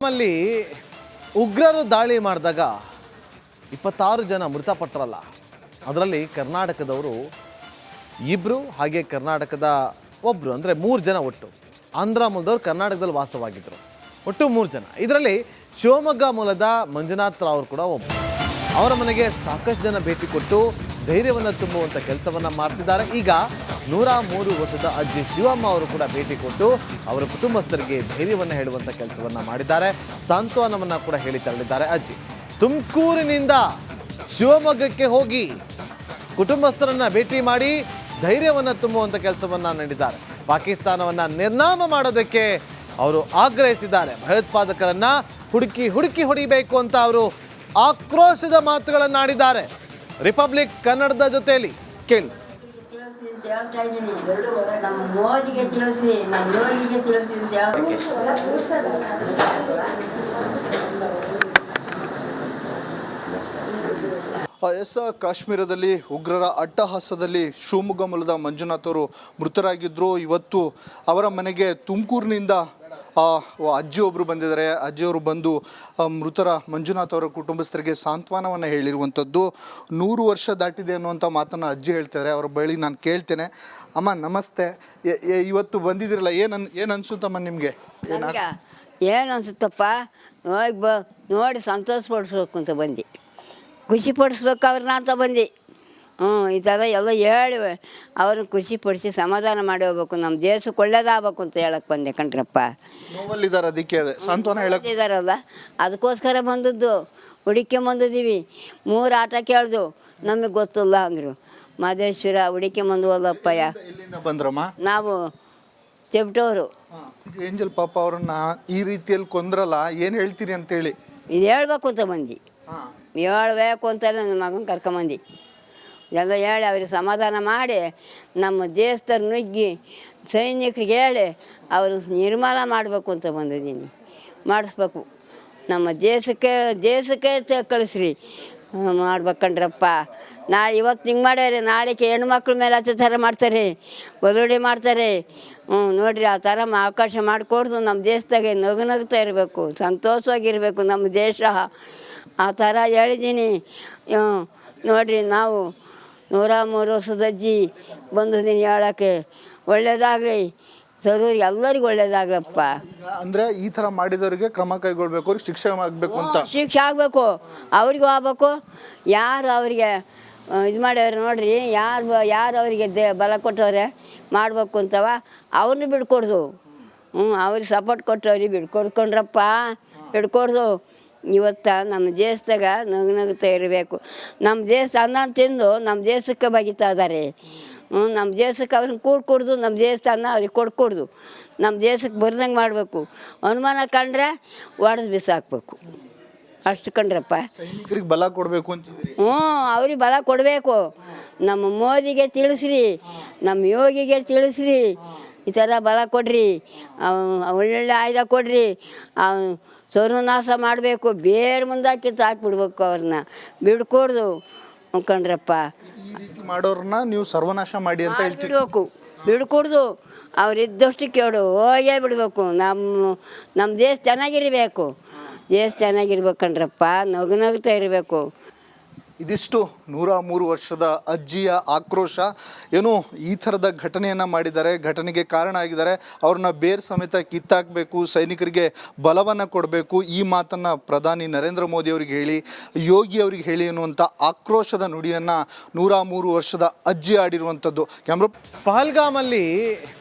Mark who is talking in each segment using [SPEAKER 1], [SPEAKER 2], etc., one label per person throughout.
[SPEAKER 1] ನಮ್ಮಲ್ಲಿ ಉಗ್ರರು ದಾಳಿ ಮಾಡಿದಾಗ 26 ಜನ ಮೃತಪಟ್ಟರಲ್ಲ. ಅದರಲ್ಲಿ ಕರ್ನಾಟಕದವರು ಇಬ್ಬರು, ಹಾಗೆ ಕರ್ನಾಟಕದ ಒಬ್ಬರು, ಅಂದರೆ 3 ಜನ ಒಟ್ಟು. ಆಂಧ್ರ ಮೂಲದವರು ಕರ್ನಾಟಕದಲ್ಲಿ ವಾಸವಾಗಿದ್ದರು, ಒಟ್ಟು 3 ಜನ. ಇದರಲ್ಲಿ ಶಿವಮೊಗ್ಗ ಮೂಲದ ಮಂಜುನಾಥ್ ರಾವ್ ಕೂಡ ಒಬ್ಬರು. ಅವರ ಮನೆಗೆ ಸಾಕಷ್ಟು ಜನ ಭೇಟಿ ಕೊಟ್ಟು ಧೈರ್ಯವನ್ನು ತುಂಬುವಂಥ ಕೆಲಸವನ್ನು ಮಾಡ್ತಿದ್ದಾರೆ. ಈಗ 103 ವರ್ಷದ ಅಜ್ಜಿ ಶಿವಮ್ಮ ಅವರು ಕೂಡ ಭೇಟಿ ಕೊಟ್ಟು ಅವರ ಕುಟುಂಬಸ್ಥರಿಗೆ ಧೈರ್ಯವನ್ನು ಹೇಳುವಂಥ ಕೆಲಸವನ್ನು ಮಾಡಿದ್ದಾರೆ, ಸಾಂತ್ವನವನ್ನು ಕೂಡ ಹೇಳಿ ತರಲಿದ್ದಾರೆ. ಅಜ್ಜಿ ತುಮಕೂರಿನಿಂದ ಶಿವಮೊಗ್ಗಕ್ಕೆ ಹೋಗಿ ಕುಟುಂಬಸ್ಥರನ್ನ ಭೇಟಿ ಮಾಡಿ ಧೈರ್ಯವನ್ನು ತುಂಬುವಂಥ ಕೆಲಸವನ್ನು ನೀಡಿದ್ದಾರೆ. ಪಾಕಿಸ್ತಾನವನ್ನು ನಿರ್ನಾಮ ಮಾಡೋದಕ್ಕೆ ಅವರು ಆಗ್ರಹಿಸಿದ್ದಾರೆ. ಭಯೋತ್ಪಾದಕರನ್ನ ಹುಡುಕಿ ಹೊಡಿಬೇಕು ಅಂತ ಅವರು ಆಕ್ರೋಶದ ಮಾತುಗಳನ್ನಾಡಿದ್ದಾರೆ. ರಿಪಬ್ಲಿಕ್ ಕನ್ನಡದ ಜೊತೆಯಲ್ಲಿ ಕೇಳಿ.
[SPEAKER 2] ಕಾಶ್ಮೀರದಲ್ಲಿ ಉಗ್ರರ ಅಟ್ಟಹಾಸದಲ್ಲಿ ಶಿವಮೊಗ್ಗ ಮೂಲದ ಮಂಜುನಾಥ್ ಅವರು ಮೃತರಾಗಿದ್ದರು. ಇವತ್ತು ಅವರ ಮನೆಗೆ ತುಮಕೂರಿನಿಂದ ಅಜ್ಜಿಯೊಬ್ಬರು ಬಂದಿದ್ದಾರೆ. ಅಜ್ಜಿಯವರು ಬಂದು ಮೃತರ ಮಂಜುನಾಥ್ ಅವರ ಕುಟುಂಬಸ್ಥರಿಗೆ ಸಾಂತ್ವನವನ್ನು ಹೇಳಿರುವಂಥದ್ದು. 100 ವರ್ಷ ದಾಟಿದೆ ಅನ್ನುವಂಥ ಮಾತನ್ನು ಅಜ್ಜಿ ಹೇಳ್ತಾರೆ. ಅವರ ಬಳಿ ನಾನು ಕೇಳ್ತೇನೆ. ಅಮ್ಮ ನಮಸ್ತೆ, ಇವತ್ತು ಬಂದಿದ್ದೀರಲ್ಲ, ಏನು ಅನ್ಸುತ್ತಮ್ಮ ನಿಮಗೆ?
[SPEAKER 3] ಏನು ಅನ್ಸುತ್ತಪ್ಪ, ನೋಡಿ ಸಂತೋಷ ಪಡಿಸ್ಬೇಕು ಅಂತ ಬಂದು, ಖುಷಿ ಪಡಿಸ್ಬೇಕು ಅವ್ರನ್ನ ಅಂತ ಬಂದು. ಈ ಥರ ಎಲ್ಲ ಹೇಳಿ ಅವ್ರನ್ನ ಖುಷಿ ಪಡಿಸಿ ಸಮಾಧಾನ ಮಾಡಿ ಹೋಗ್ಬೇಕು, ನಮ್ಮ ದೇಶಕ್ಕೆ ಒಳ್ಳೇದಾಗಬೇಕು ಅಂತ ಹೇಳಕ್ಕೆ ಬಂದೆ ಕಣ್ರಪ್ಪ.
[SPEAKER 2] ನೋವಲ್ಲಿದ್ದಾರೆ, ಅದಕ್ಕೆ ಸಾಂತ್ವನ
[SPEAKER 3] ಹೇಳಿದಾರಲ್ಲ, ಅದಕ್ಕೋಸ್ಕರ ಬಂದದ್ದು. ಹುಡುಕಿ ಬಂದಿದ್ದೀವಿ. 3 ಆಟ ಕೇಳ್ದು, ನಮಗೆ ಗೊತ್ತಿಲ್ಲ ಅಂದರು. ಮಾದೇಶ್ವರ ಹುಡುಕಿ ಬಂದ್ವಲ್ಲಪ್ಪಯ್ಯ.
[SPEAKER 2] ಬಂದ್ರಮ್ಮ?
[SPEAKER 3] ನಾವು ಚೆಪ್ಟೋರು.
[SPEAKER 2] ಏಂಜಲ್ ಪಾಪ ಅವ್ರನ್ನ ಈ ರೀತಿಯಲ್ಲಿ ಕೊಂದ್ರಲ್ಲ, ಏನು ಹೇಳ್ತೀರಿ ಅಂತೇಳಿ
[SPEAKER 3] ಇದು ಹೇಳ್ಬೇಕು ಅಂತ ಬಂದು, ಹೇಳ್ಬೇಕು ಅಂತಲೇ ನನ್ನ ಮಗನ ಕರ್ಕೊಂಬಂದು ಎಲ್ಲ ಹೇಳಿ ಅವ್ರಿಗೆ ಸಮಾಧಾನ ಮಾಡಿ, ನಮ್ಮ ದೇಶದ ನುಗ್ಗಿ ಸೈನಿಕರಿಗೆ ಹೇಳಿ ಅವರು ನಿರ್ಮಾಣ ಮಾಡಬೇಕು ಅಂತ ಬಂದಿದ್ದೀನಿ. ಮಾಡಿಸ್ಬೇಕು, ನಮ್ಮ ದೇಶಕ್ಕೆ ಕಳಿಸ್ರಿ ಮಾಡ್ಬೇಕಂಡ್ರಪ್ಪ. ಇವತ್ತು ಹಿಂಗೆ ಮಾಡ್ಯಾರೆ, ನಾಳೆಗೆ ಹೆಣ್ಮಕ್ಳ ಮೇಲೆ ಹತ್ತು ಥರ ಮಾಡ್ತಾರೆ, ಬಲುಡಿ ಮಾಡ್ತಾರೆ. ನೋಡಿರಿ, ಆ ಥರ ಅವಕಾಶ ಮಾಡಿಕೊಡ್ದು ನಮ್ಮ ದೇಶದಾಗೆ ನಗುನಗ್ತಾ ಇರಬೇಕು, ಸಂತೋಷವಾಗಿರಬೇಕು ನಮ್ಮ ದೇಶ. ಆ ಥರ ಹೇಳಿದ್ದೀನಿ. ನೋಡಿರಿ, ನಾವು 103 ವರ್ಷದ ಅಜ್ಜಿ ಬಂದಿದ್ದೀನಿ ಹೇಳೋಕ್ಕೆ. ಒಳ್ಳೇದಾಗಲಿ ಸರೂರಿಗೆ, ಎಲ್ಲರಿಗೂ ಒಳ್ಳೇದಾಗ್ಲಪ್ಪ.
[SPEAKER 2] ಅಂದರೆ ಈ ಥರ ಮಾಡಿದವರಿಗೆ ಕ್ರಮ ಕೈಗೊಳ್ಬೇಕು, ಅವ್ರಿಗೆ ಶಿಕ್ಷೆ ಆಗಬೇಕು ಅಂತ.
[SPEAKER 3] ಶಿಕ್ಷೆ ಆಗಬೇಕು, ಅವ್ರಿಗೂ ಆಗ್ಬೇಕು. ಯಾರು ಅವರಿಗೆ ಇದು ಮಾಡ್ಯವ್ರೆ ನೋಡ್ರಿ, ಯಾರು ಅವರಿಗೆ ಬಲ ಕೊಟ್ಟವ್ರೆ ಮಾಡಬೇಕು ಅಂತವ ಅವ್ರನ್ನ ಬಿಡ್ಕೊಡ್ದು. ಅವ್ರಿಗೆ ಸಪೋರ್ಟ್ ಕೊಟ್ಟವ್ರಿಗೆ ಬಿಡ್ಕೊಡ್ಕೊಂಡ್ರಪ್ಪ, ಬಿಡ್ಕೊಡ್ದು. ಇವತ್ತು ನಮ್ಮ ದೇಶದಾಗ ನಗುತ್ತಾ ಇರಬೇಕು. ನಮ್ಮ ದೇಶ ಅನ್ನ ತಿಂದು ನಮ್ಮ ದೇಶಕ್ಕೆ ಬಗಿತಾ ಇದ್ದಾರೆ. ನಮ್ಮ ದೇಶಕ್ಕೆ ಅವ್ರನ್ನ ಕುಡ್ದು ನಮ್ಮ ದೇಶದ ಅನ್ನ ಅವ್ರಿಗೆ ಕೊಡ್ಕೊಡ್ದು. ನಮ್ಮ ದೇಶಕ್ಕೆ ಬರ್ದಂಗೆ ಮಾಡಬೇಕು. ಅನುಮಾನ ಕಂಡ್ರೆ ಒಡೆದು ಬಿಸಾಕ್ಬೇಕು, ಅಷ್ಟು ಕಂಡ್ರಪ್ಪ.
[SPEAKER 2] ಸೈನಿಕರಿಗೆ ಬಲ ಕೊಡಬೇಕು ಅಂತಿದ್ರಿ?
[SPEAKER 3] ಅವ್ರಿಗೆ ಬಲ ಕೊಡಬೇಕು. ನಮ್ಮ ಮೋದಿಗೆ ತಿಳಿಸ್ರಿ, ನಮ್ಮ ಯೋಗಿಗೆ ತಿಳಿಸ್ರಿ, ಈ ಥರ ಬಲ ಕೊಡ್ರಿ, ಒಳ್ಳೊಳ್ಳೆ ಆಯುಧ ಕೊಡ್ರಿ. ಸರ್ವನಾಶ ಮಾಡಬೇಕು, ಬೇರೆ ಮುಂದಾಕಿ ಹಾಕ್ಬಿಡ್ಬೇಕು, ಅವ್ರನ್ನ ಬಿಡ್ಕೊಡ್ದು ಕಂಡ್ರಪ್ಪ.
[SPEAKER 2] ಈ ರೀತಿ ಮಾಡೋರನ್ನ ನೀವು ಸರ್ವನಾಶ ಮಾಡಿ ಅಂತ ಹೇಳ್ತೀವಿ.
[SPEAKER 3] ಬಿಡ್ಕೊಡ್ದು, ಅವ್ರು ಇದ್ದಷ್ಟು ಕೇಳು ಹೋಗೇ ಬಿಡಬೇಕು. ನಮ್ಮ ದೇಶ ಚೆನ್ನಾಗಿರಬೇಕು, ದೇಶ ಚೆನ್ನಾಗಿರ್ಬೇಕು ಕಣ್ರಪ್ಪ, ನಗುತ್ತಾ ಇರಬೇಕು.
[SPEAKER 2] ಇದಿಷ್ಟು 103 ವರ್ಷದ ಅಜ್ಜಿಯ ಆಕ್ರೋಶ. ಏನು ಈ ಥರದ ಘಟನೆಯನ್ನು ಮಾಡಿದ್ದಾರೆ, ಘಟನೆಗೆ ಕಾರಣ ಆಗಿದ್ದಾರೆ. ಅವ್ರನ್ನ ಬೇರ್ ಸಮೇತ ಕಿತ್ತಾಕಬೇಕು, ಸೈನಿಕರಿಗೆ ಬಲವನ್ನು ಕೊಡಬೇಕು, ಈ ಮಾತನ್ನು ಪ್ರಧಾನಿ ನರೇಂದ್ರ ಮೋದಿ ಅವರಿಗೆ ಹೇಳಿ, ಯೋಗಿ ಅವರಿಗೆ ಹೇಳಿ ಅನ್ನುವಂಥ ಆಕ್ರೋಶದ ನುಡಿಯನ್ನು 103 ವರ್ಷದ ಅಜ್ಜಿ ಆಡಿರುವಂಥದ್ದು. ಕ್ಯಾಮ್ರಾ.
[SPEAKER 1] ಪಹಲ್ಗಾಮಲ್ಲಿ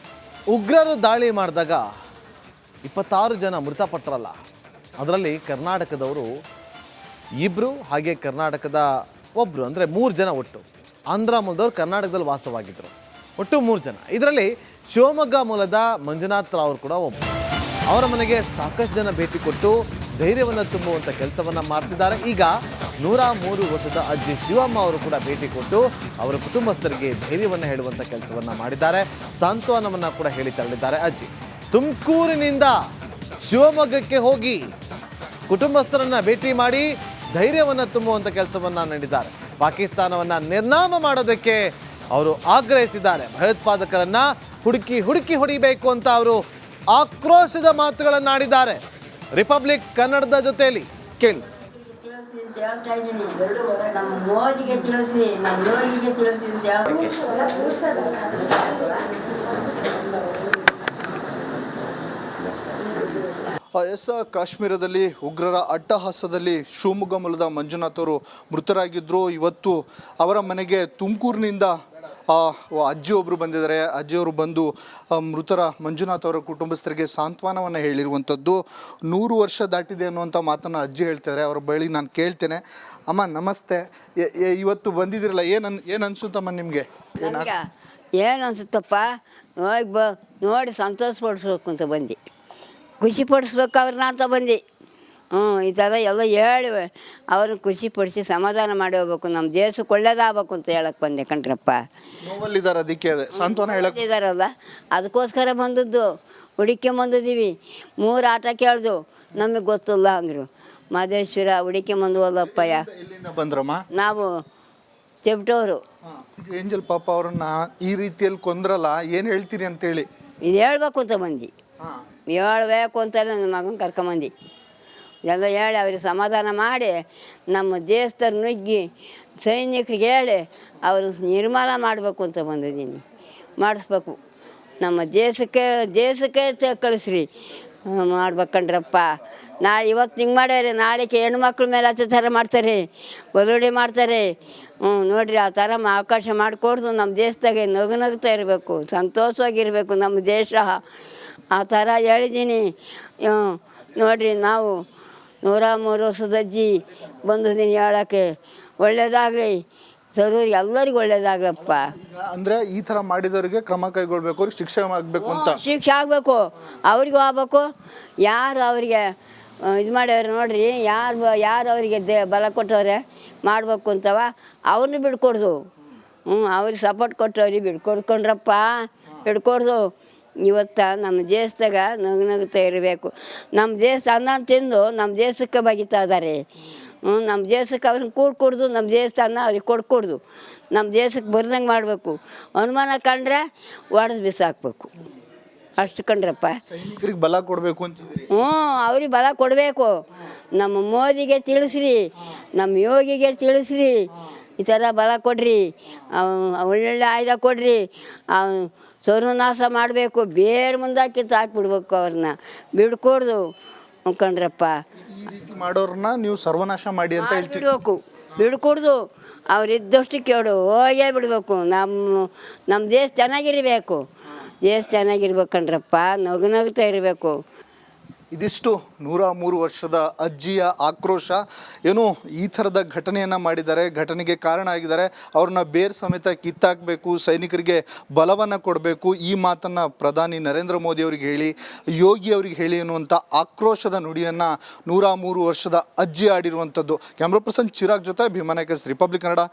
[SPEAKER 1] ಉಗ್ರರು ದಾಳಿ ಮಾಡಿದಾಗ 26 ಜನ ಮೃತಪಟ್ಟರಲ್ಲ. ಅದರಲ್ಲಿ ಕರ್ನಾಟಕದವರು ಇಬ್ಬರು, ಹಾಗೆ ಕರ್ನಾಟಕದ ಒಬ್ಬರು, ಅಂದರೆ 3 ಜನ ಒಟ್ಟು. ಆಂಧ್ರ ಮೂಲದವರು ಕರ್ನಾಟಕದಲ್ಲಿ ವಾಸವಾಗಿದ್ದರು, ಒಟ್ಟು 3 ಜನ. ಇದರಲ್ಲಿ ಶಿವಮೊಗ್ಗ ಮೂಲದ ಮಂಜುನಾಥ್ ರಾವ್ ಕೂಡ ಒಬ್ಬರು. ಅವರ ಮನೆಗೆ ಸಾಕಷ್ಟು ಜನ ಭೇಟಿ ಕೊಟ್ಟು ಧೈರ್ಯವನ್ನು ತುಂಬುವಂಥ ಕೆಲಸವನ್ನು ಮಾಡ್ತಿದ್ದಾರೆ. ಈಗ 103 ವರ್ಷದ ಅಜ್ಜಿ ಶಿವಮ್ಮ ಅವರು ಕೂಡ ಭೇಟಿ ಕೊಟ್ಟು ಅವರ ಕುಟುಂಬಸ್ಥರಿಗೆ ಧೈರ್ಯವನ್ನು ಹೇಳುವಂಥ ಕೆಲಸವನ್ನು ಮಾಡಿದ್ದಾರೆ, ಸಾಂತ್ವನವನ್ನು ಕೂಡ ಹೇಳಿ ತರಲಿದ್ದಾರೆ. ಅಜ್ಜಿ ತುಮಕೂರಿನಿಂದ ಶಿವಮೊಗ್ಗಕ್ಕೆ ಹೋಗಿ ಕುಟುಂಬಸ್ಥರನ್ನ ಭೇಟಿ ಮಾಡಿ ಧೈರ್ಯವನ್ನು ತುಂಬುವಂಥ ಕೆಲಸವನ್ನು ನೀಡಿದ್ದಾರೆ. ಪಾಕಿಸ್ತಾನವನ್ನು ನಿರ್ನಾಮ ಮಾಡೋದಕ್ಕೆ ಅವರು ಆಗ್ರಹಿಸಿದ್ದಾರೆ. ಭಯೋತ್ಪಾದಕರನ್ನ ಹುಡುಕಿ ಹೊಡಿಬೇಕು ಅಂತ ಅವರು ಆಕ್ರೋಶದ ಮಾತುಗಳನ್ನಾಡಿದ್ದಾರೆ. ರಿಪಬ್ಲಿಕ್ ಕನ್ನಡದ ಜೊತೆಯಲ್ಲಿ ಕೇಳಿ.
[SPEAKER 3] ಹೇಳ್ತಾ ಇದ್ದೀನಿ, ನಮ್ಮ ಮೋದಿಗೆ ತಿಳಿಸಿ, ನಮ್ಮ ಯೋಗಿಗೆ ತಿಳಿಸಿ
[SPEAKER 2] ಎಸ್, ಕಾಶ್ಮೀರದಲ್ಲಿ ಉಗ್ರರ ಅಟ್ಟಹಾಸದಲ್ಲಿ ಶಿವಮೊಗ್ಗ ಮೂಲದ ಮಂಜುನಾಥ್ ಅವರು ಮೃತರಾಗಿದ್ದರು. ಇವತ್ತು ಅವರ ಮನೆಗೆ ತುಮಕೂರಿನಿಂದ ಅಜ್ಜಿಯೊಬ್ಬರು ಬಂದಿದ್ದಾರೆ. ಅಜ್ಜಿಯವರು ಬಂದು ಮೃತರ ಮಂಜುನಾಥ್ ಅವರ ಕುಟುಂಬಸ್ಥರಿಗೆ ಸಾಂತ್ವನವನ್ನು ಹೇಳಿರುವಂಥದ್ದು. 100 ವರ್ಷ ದಾಟಿದೆ ಅನ್ನುವಂಥ ಮಾತನ್ನು ಅಜ್ಜಿ ಹೇಳ್ತಾರೆ. ಅವರ ಬಳಿ ನಾನು ಕೇಳ್ತೇನೆ. ಅಮ್ಮ ನಮಸ್ತೆ, ಇವತ್ತು ಬಂದಿದ್ದೀರಲ್ಲ, ಏನು ಅನ್ಸುತ್ತಮ್ಮ ನಿಮಗೆ?
[SPEAKER 3] ಏನು ಅನ್ಸುತ್ತಪ್ಪ, ನೋಡಿ ಸಂತೋಷ ಪಡಿಸ್ಬೇಕು ಅಂತ ಬಂದು, ಖುಷಿ ಪಡಿಸ್ಬೇಕು ಅವ್ರನ್ನ ಅಂತ ಬಂದು. ಈ ಥರ ಎಲ್ಲ ಹೇಳಿ ಅವ್ರನ್ನ ಖುಷಿ ಪಡಿಸಿ ಸಮಾಧಾನ ಮಾಡಿ ಹೋಗ್ಬೇಕು, ನಮ್ಮ ದೇಶಕ್ಕೆ ಒಳ್ಳೇದಾಗಬೇಕು ಅಂತ ಹೇಳಕ್ಕೆ ಬಂದೆ ಕಣ್ರಪ್ಪ.
[SPEAKER 2] ನೋವಲ್ಲಿದ್ದಾರೆ, ಅದಕ್ಕೆ ಸಾಂತ್ವನ ಹೇಳಕ್ಕೆ
[SPEAKER 3] ಇದ್ದಾರಲ್ಲ, ಅದಕ್ಕೋಸ್ಕರ ಬಂದದ್ದು. ಹುಡುಕಿ ಬಂದಿದ್ದೀವಿ. 3 ಆಟ ಕೇಳ್ದು, ನಮಗೆ ಗೊತ್ತಿಲ್ಲ ಅಂದರು. ಮಾದೇಶ್ವರ ಹುಡುಕಿ ಬಂದುವಲ್ಲಪ್ಪಯ್ಯ.
[SPEAKER 2] ಎಲ್ಲಿಂದ ಬಂದ್ರಮ್ಮ?
[SPEAKER 3] ನಾವು ಚೆಪ್ಟೋರು.
[SPEAKER 2] ಏಂಜಲ್ ಪಾಪ ಅವ್ರನ್ನ ಈ ರೀತಿಯಲ್ಲಿ ಕೊಂದ್ರಲ್ಲ, ಏನು ಹೇಳ್ತೀರಿ ಅಂತೇಳಿ?
[SPEAKER 3] ಇದು ಹೇಳ್ಬೇಕು ಅಂತ ಬಂದು, ಹೇಳ್ಬೇಕು ಅಂತಲೇ ನನ್ನ ಮಗನ ಕರ್ಕೊಂಬಂದು ಎಲ್ಲ ಹೇಳಿ ಅವ್ರಿಗೆ ಸಮಾಧಾನ ಮಾಡಿ, ನಮ್ಮ ದೇಶದ ನುಗ್ಗಿ ಸೈನಿಕರಿಗೆ ಹೇಳಿ ಅವರು ನಿರ್ಮಾಣ ಮಾಡಬೇಕು ಅಂತ ಬಂದಿದ್ದೀನಿ. ಮಾಡಿಸ್ಬೇಕು, ನಮ್ಮ ದೇಶಕ್ಕೆ ಕಳಿಸ್ರಿ ಮಾಡ್ಬೇಕಂಡ್ರಪ್ಪ. ಇವತ್ತು ಹಿಂಗೆ ಮಾಡ್ಯಾರೆ, ನಾಳೆಗೆ ಹೆಣ್ಮಕ್ಳ ಮೇಲೆ ಅದೇ ಥರ ಮಾಡ್ತಾರೆ, ಬಲುಡಿ ಮಾಡ್ತಾರೆ. ನೋಡಿರಿ, ಆ ಥರ ಅವಕಾಶ ಮಾಡಿಕೊಡ್ದು ನಮ್ಮ ದೇಶದಾಗೆ ನಗುತ್ತಾ ಇರಬೇಕು, ಸಂತೋಷವಾಗಿರಬೇಕು ನಮ್ಮ ದೇಶ. ಆ ಥರ ಹೇಳಿದ್ದೀನಿ. ನೋಡಿರಿ, ನಾವು 103 ವರ್ಷದ ಅಜ್ಜಿ ಬಂದಿದ್ದೀನಿ ಹೇಳೋಕ್ಕೆ. ಒಳ್ಳೇದಾಗಲಿ ಸರು, ಎಲ್ಲರಿಗೂ ಒಳ್ಳೇದಾಗ್ಲಪ್ಪ.
[SPEAKER 2] ಅಂದರೆ ಈ ಥರ ಮಾಡಿದವರಿಗೆ ಕ್ರಮ ಕೈಗೊಳ್ಬೇಕು, ಅವ್ರಿಗೆ ಶಿಕ್ಷೆ ಆಗಬೇಕು ಅಂತ.
[SPEAKER 3] ಶಿಕ್ಷೆ ಆಗಬೇಕು, ಅವ್ರಿಗೂ ಆಗ್ಬೇಕು. ಯಾರು ಅವರಿಗೆ ಇದು ಮಾಡ್ಯವ್ರೆ ನೋಡ್ರಿ, ಯಾರು ಅವರಿಗೆ ಬಲ ಕೊಟ್ಟವ್ರೆ ಮಾಡಬೇಕು ಅಂತವ ಅವ್ರನ್ನ ಬಿಡ್ಕೊಡ್ದು. ಅವ್ರಿಗೆ ಸಪೋರ್ಟ್ ಕೊಟ್ಟವ್ರಿಗೆ ಬಿಡ್ಕೊಡ್ಕೊಂಡ್ರಪ್ಪ, ಬಿಡ್ಕೊಡ್ದು. ಇವತ್ತು ನಮ್ಮ ದೇಶದಾಗ ನಗುತ್ತಾ ಇರಬೇಕು. ನಮ್ಮ ದೇಶ ಅನ್ನ ತಿಂದು ನಮ್ಮ ದೇಶಕ್ಕೆ ಬಗಿತಾ ಇದ್ದಾರೆ. ನಮ್ಮ ದೇಶಕ್ಕೆ ಅವ್ರನ್ನ ಕುಡ್ದು ನಮ್ಮ ದೇಶದ ಅನ್ನ ಅವ್ರಿಗೆ ಕೊಡ್ಕೊಡ್ದು. ನಮ್ಮ ದೇಶಕ್ಕೆ ಬರ್ದಂಗೆ ಮಾಡಬೇಕು. ಅನುಮಾನ ಕಂಡ್ರೆ ಒಡೆದು ಬಿಸಾಕ್ಬೇಕು, ಅಷ್ಟು ಕಂಡ್ರಪ್ಪ.
[SPEAKER 2] ಸೈನಿಕರಿಗೆ ಬಲ ಕೊಡಬೇಕು ಅಂತಿದ್ರಿ?
[SPEAKER 3] ಅವ್ರಿಗೆ ಬಲ ಕೊಡಬೇಕು. ನಮ್ಮ ಮೋದಿಗೆ ತಿಳಿಸ್ರಿ, ನಮ್ಮ ಯೋಗಿಗೆ ತಿಳಿಸ್ರಿ, ಈ ಥರ ಬಲ ಕೊಡ್ರಿ, ಒಳ್ಳೊಳ್ಳೆ ಆಯುಧ ಕೊಡ್ರಿ. ಸರ್ವನಾಶ ಮಾಡಬೇಕು, ಬೇರೆ ಮುಂದಾಕಿ ಹಾಕ್ಬಿಡ್ಬೇಕು, ಅವ್ರನ್ನ ಬಿಡ್ಕೊಡ್ದು ಕಂಡ್ರಪ್ಪ.
[SPEAKER 2] ಈ ರೀತಿ ಮಾಡೋರನ್ನ ನೀವು ಸರ್ವನಾಶ ಮಾಡಿ ಅಂತ ಹೇಳ್ತೀವಿ.
[SPEAKER 3] ಬಿಡ್ಕೊಡ್ದು, ಅವ್ರಿದ್ದಷ್ಟು ಕೇಳು ಹೋಗೇ ಬಿಡಬೇಕು. ನಮ್ಮ ದೇಶ ಚೆನ್ನಾಗಿರಬೇಕು, ದೇಶ ಚೆನ್ನಾಗಿರ್ಬೇಕಂಡ್ರಪ್ಪ, ನಗುತ್ತಾ ಇರಬೇಕು.
[SPEAKER 2] ಇದಿಷ್ಟು 103 ವರ್ಷದ ಅಜ್ಜಿಯ ಆಕ್ರೋಶ. ಏನು ಈ ಥರದ ಘಟನೆಯನ್ನು ಮಾಡಿದ್ದಾರೆ, ಘಟನೆಗೆ ಕಾರಣ ಆಗಿದ್ದಾರೆ. ಅವ್ರನ್ನ ಬೇರ್ ಸಮೇತ ಕಿತ್ತಾಕಬೇಕು, ಸೈನಿಕರಿಗೆ ಬಲವನ್ನು ಕೊಡಬೇಕು, ಈ ಮಾತನ್ನು ಪ್ರಧಾನಿ ನರೇಂದ್ರ ಮೋದಿ ಅವರಿಗೆ ಹೇಳಿ, ಯೋಗಿ ಅವರಿಗೆ ಹೇಳಿ ಅನ್ನುವಂಥ ಆಕ್ರೋಶದ ನುಡಿಯನ್ನು 103 ವರ್ಷದ ಅಜ್ಜಿ ಆಡಿರುವಂಥದ್ದು. ಕ್ಯಾಮ್ರಾ ಪರ್ಸನ್ ಚಿರಾಗ್ ಜೊತೆ ಭೀಮಾ ನಾಯಕ್, ರಿಪಬ್ಲಿಕ್ ಕನ್ನಡ.